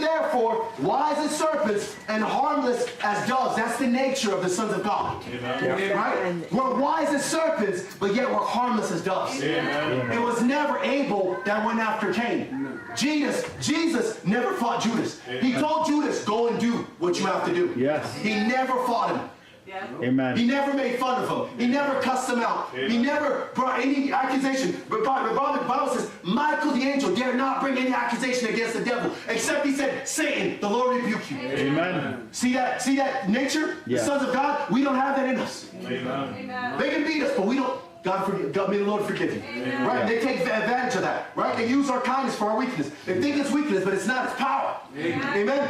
therefore wise as serpents and harmless as doves. That's the nature of the sons of God. Amen. Right? We're wise as serpents, but yet we're harmless as doves. Amen. It was never Abel that went after Cain. Jesus never fought Judas. He told Judas, go and do what you have to do. Yes. He never fought him. Yeah. Amen. He never made fun of him. He never cussed him out. He never brought any accusation. But the Bible says, Michael the angel dare not bring any accusation against the devil, except he said, Satan, the Lord rebuke you. Amen. See that nature? Yeah. The sons of God, we don't have that in us. Amen. They can beat us, but we don't. God, may the Lord forgive you. Right? They take advantage of that. Right? They use our kindness for our weakness. They think it's weakness, but it's not. It's power. Amen.